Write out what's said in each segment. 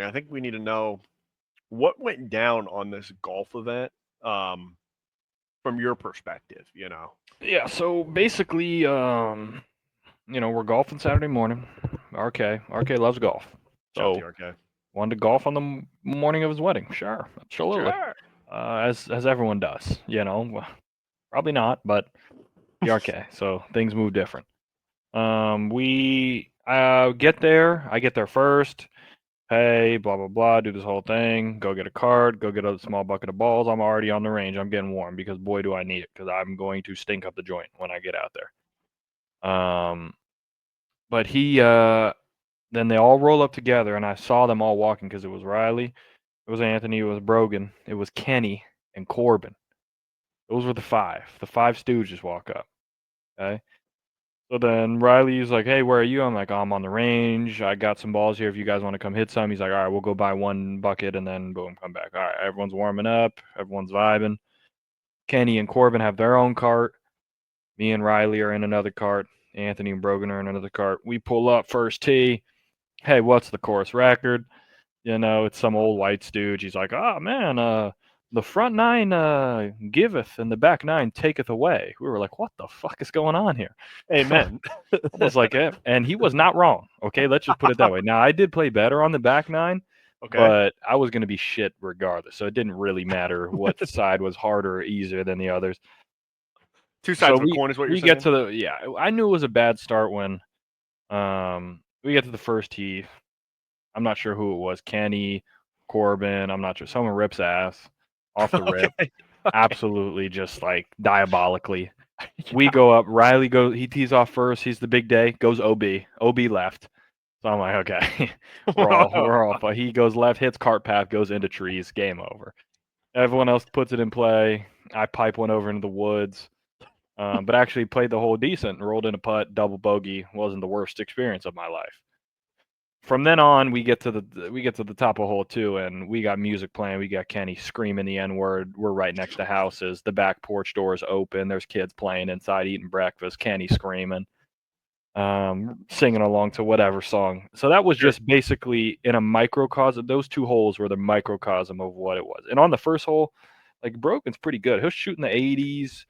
I think we need to know what went down on this golf event from your perspective. Yeah, so basically, we're golfing Saturday morning. RK loves golf. Shout out So to RK. wanted to golf on the morning of his wedding. Sure, absolutely. Sure. As everyone does, probably not, but the RK. So things move different. We get there. I get there first. Hey, blah blah blah. Do this whole thing. Go get a cart. Go get a small bucket of balls. I'm already on the range. I'm getting warm because boy do I need it because I'm going to stink up the joint when I get out there. But then they all roll up together, and I saw them all walking because it was Riley, it was Anthony, it was Brogan, it was Kenny, and Corbin. Those were the five. The five stooges walk up. Okay. So then Riley's like, "Hey, where are you?" I'm like, "Oh, I'm on the range. I got some balls here. If you guys want to come hit some." He's like, "All right, we'll go buy one bucket and then boom, come back." All right, everyone's warming up. Everyone's vibing. Kenny and Corbin have their own cart. Me and Riley are in another cart. Anthony and Brogan are in another cart. We pull up first tee. Hey, what's the course record? It's some old white stooge. He's like, "Oh man, the front nine giveth and the back nine taketh away." We were like, "What the fuck is going on here?" Amen. I was like, and he was not wrong. Okay, let's just put it that way. Now I did play better on the back nine, Okay. but I was going to be shit regardless. So it didn't really matter what side was harder or easier than the others. Two So sides of a coin is what you're we saying? get to I knew it was a bad start when we get to the first tee. I'm not sure who it was, Kenny, Corbin, I'm not sure. Someone rips ass off the rip. Okay. Absolutely just like diabolically. We go up, Riley he tees off first, he's the big day, goes OB. OB left. So I'm like, okay, we're all fine. He goes left, hits cart path, goes into trees, game over. Everyone else puts it in play. I pipe one over into the woods. But actually played the hole decent, rolled in a putt, double bogey. Wasn't the worst experience of my life. From then on, we get to the top of hole 2, and we got music playing. We got Kenny screaming the N word. We're right next to houses. The back porch door is open. There's kids playing inside eating breakfast. Kenny screaming, singing along to whatever song. So that was Sure. just basically in a microcosm. Those 2 holes were the microcosm of what it was. And on the first hole, like Brogan's pretty good. He'll shoot in the 80s.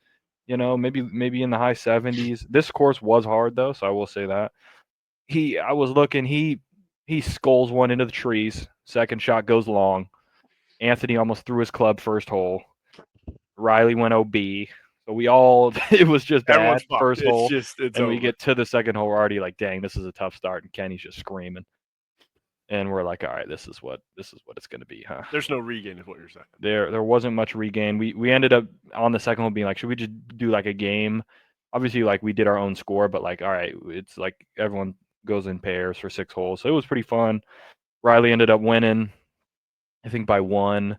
Maybe in the high 70s. This course was hard though, so I will say that. I was looking. He skulls one into the trees. Second shot goes long. Anthony almost threw his club first hole. Riley went OB. So we all it was just Everyone's bad fucked. first hole. It's And we over. get to the second hole, we're already like, dang, this is a tough start. And Kenny's just screaming. And we're like, all right, this is what it's gonna be, huh? There's no regain, is what you're saying. There wasn't much regain. We ended up on the second hole being like, should we just do like a game? Obviously, like we did our own score, but like, all right, it's like everyone goes in pairs for 6 holes. So it was pretty fun. Riley ended up winning, I think by 1.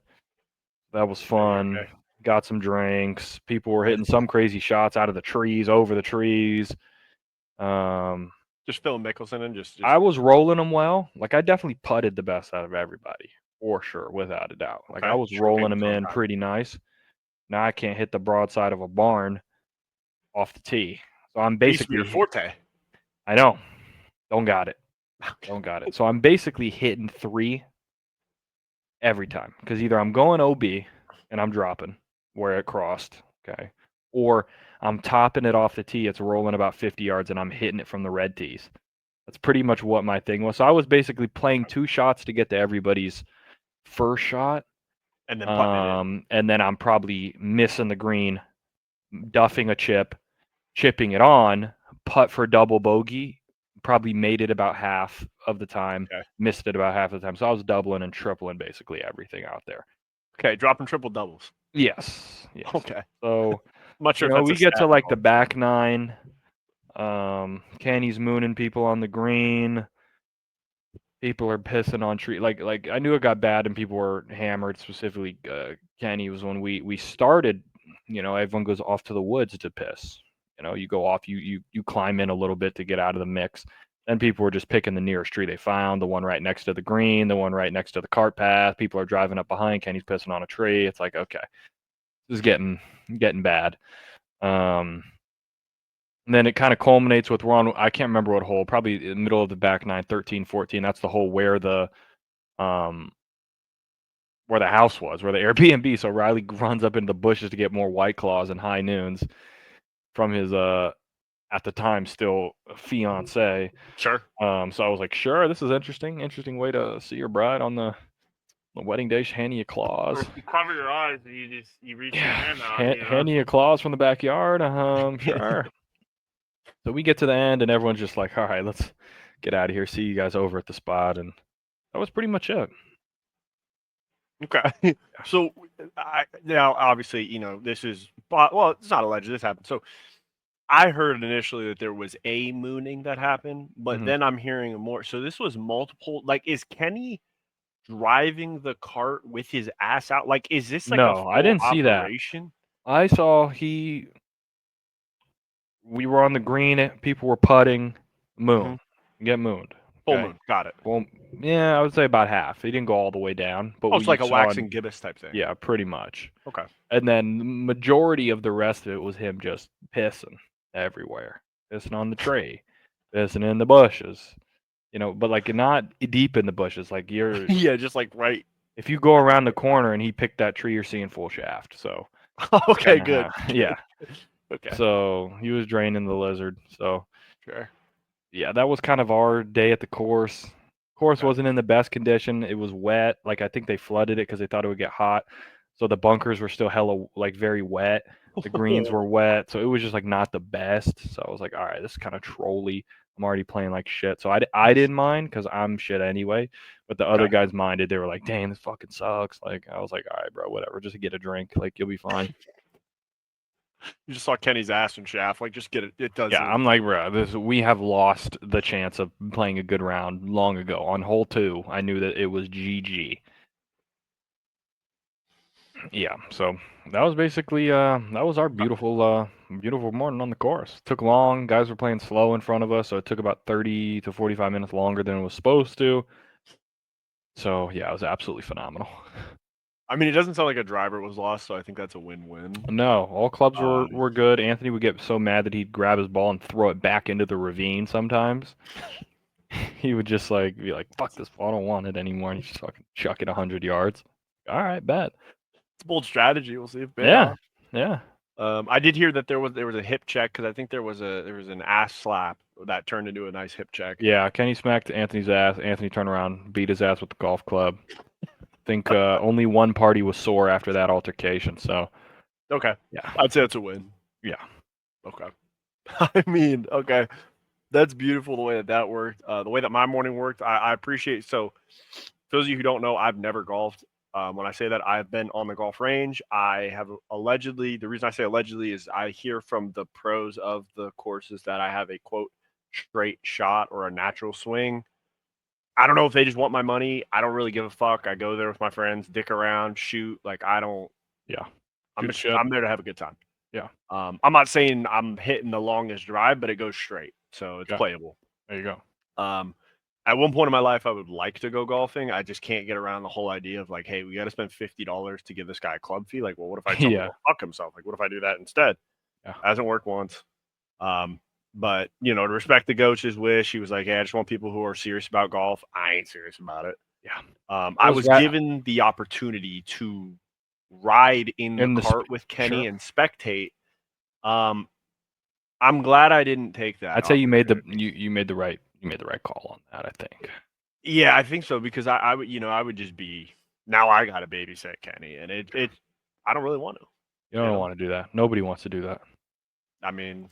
That was fun. Okay. Got some drinks. People were Nice. hitting some crazy shots out of the trees, over the trees. Just Phil Mickelson and just I was rolling them well. Like I definitely putted the best out of everybody, for sure, without a doubt. Like I okay. was Short rolling game them strong in time. pretty nice. Now I can't hit the broadside of a barn off the tee. So I'm It used to be your basically, forte. I know, don't got it. Don't got it. So I'm basically hitting 3 every time because either I'm going OB and I'm dropping where it crossed, okay, or I'm topping it off the tee. It's rolling about 50 yards and I'm hitting it from the red tees. That's pretty much what my thing was. So I was basically playing 2 shots to get to everybody's first shot, And then putting it in. and then I'm probably missing the green, duffing a chip, chipping it on, putt for double bogey. Probably made it about half of the time, Okay. missed it about half of the time. So I was doubling and tripling basically everything out there. Okay. Dropping triple doubles. Yes, yes. Okay. So, I'm not sure if that's a we get to stat. like the back nine. Kenny's mooning people on the green. People are pissing on tree. Like I knew it got bad and people were hammered. Specifically, Kenny was when we started. Everyone goes off to the woods to piss. You go off. You climb in a little bit to get out of the mix. Then people were just picking the nearest tree they found, the one right next to the green, the one right next to the cart path. People are driving up behind. Kenny's pissing on a tree. It's like, okay, this is getting bad. And then it kind of culminates with we're on, I can't remember what hole, probably in the middle of the back nine, 13, 14. That's the hole where the where the house was, where the Airbnb. So Riley runs up into the bushes to get more White Claws and high noons from his at the time still fiance. Sure. So I was like, sure, this is interesting way to see your bride on the wedding day. Hand you claws. You cover your eyes and you reach your hand out. Hand you claws from the backyard. Sure. So we get to the end and everyone's just like, all right, let's get out of here. See you guys over at the spot, and that was pretty much it. Okay. So now obviously, this is, well, it's not alleged. This happened. So I heard initially that there was a mooning that happened, but then I'm hearing more. So this was multiple. Like, is Kenny driving the cart with his ass out? Like, is this like a No, full I didn't see that. operation? I saw we were on the green, people were putting, moon. Get mooned. Full Okay? moon. Got it. Well, yeah, I would say about half. He didn't go all the way down, but it's like a wax and gibbous type thing. Yeah, pretty much. Okay. And then the majority of the rest of it was him just pissing everywhere, pissing on the tree, pissing in the bushes, but like not deep in the bushes. Like you're, yeah, just like right. If you go around the corner and he picked that tree, you're seeing full shaft. So okay, good. Yeah. Okay. So he was draining the lizard. So sure. Yeah, that was kind of our day at the course. Course wasn't in the best condition. It was wet. Like I think they flooded it because they thought it would get hot. So the bunkers were still hella like very wet. The greens were wet. So it was just like not the best. So I was like, all right, this is kind of trolly. I'm already playing like shit. So I didn't mind because I'm shit anyway. But the other guys minded. They were like, damn, this fucking sucks. Like I was like, all right, bro, whatever. Just get a drink. Like you'll be fine. You just saw Kenny's ass and shaft. Like, just get it. It does. Yeah, I'm like, bro, we have lost the chance of playing a good round long ago. On hole 2, I knew that it was GG. Yeah, so that was basically that was our beautiful morning on the course. Took long. Guys were playing slow in front of us, so it took about 30 to 45 minutes longer than it was supposed to. So yeah, it was absolutely phenomenal. I mean, it doesn't sound like a driver was lost, so I think that's a win-win. No, all clubs were good. Anthony would get so mad that he'd grab his ball and throw it back into the ravine sometimes. He would just like be like, fuck this ball, I don't want it anymore, and he'd just fucking chuck it 100 yards. All right, bet. It's a bold strategy. We'll see if yeah. I did hear that there was a hip check because I think there was an ass slap that turned into a nice hip check. Yeah, Kenny smacked Anthony's ass. Anthony turned around, beat his ass with the golf club. I think only one party was sore after that altercation. So, okay, yeah, I'd say it's a win. Yeah, okay. I mean, okay, that's beautiful the way that worked. The way that my morning worked, I appreciate. So, for those of you who don't know, I've never golfed. When I say that, I've been on the golf range. I have allegedly. The reason I say allegedly is I hear from the pros of the courses that I have a quote straight shot or a natural swing. I don't know if they just want my money. I don't really give a fuck. I go there with my friends, dick around, shoot. Like I don't. Yeah. I'm there to have a good time. Yeah. I'm not saying I'm hitting the longest drive, but it goes straight, so it's playable. There you go. At one point in my life, I would like to go golfing. I just can't get around the whole idea of like, hey, we got to spend $50 to give this guy a club fee. Like, well, what if I tell him to fuck himself? Like, what if I do that instead? Yeah. Hasn't worked once. But to respect the coach's wish, he was like, hey, I just want people who are serious about golf. I ain't serious about it. Yeah. I was given the opportunity to ride in the cart with Kenny and spectate. I'm glad I didn't take that. I'd say you made the right call on that, I think. Yeah, I think so because I would I would just be now I got to babysit Kenny and it I don't really want to. You don't want to do that. Nobody wants to do that. I mean,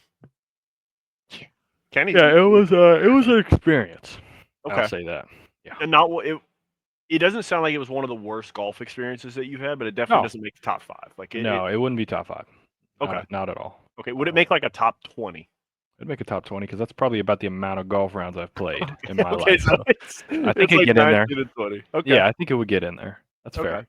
Kenny. Yeah, it was an experience. Okay. I'll say that. Yeah. And it doesn't sound like it was one of the worst golf experiences that you've had, but it definitely doesn't make the top 5. Like it wouldn't be top 5. Okay. Not at all. Okay. Would it make like a top 20? It'd make a top 20 because that's probably about the amount of golf rounds I've played in my life. So I think it'd get in there. 20. Okay. Yeah, I think it would get in there. That's fair.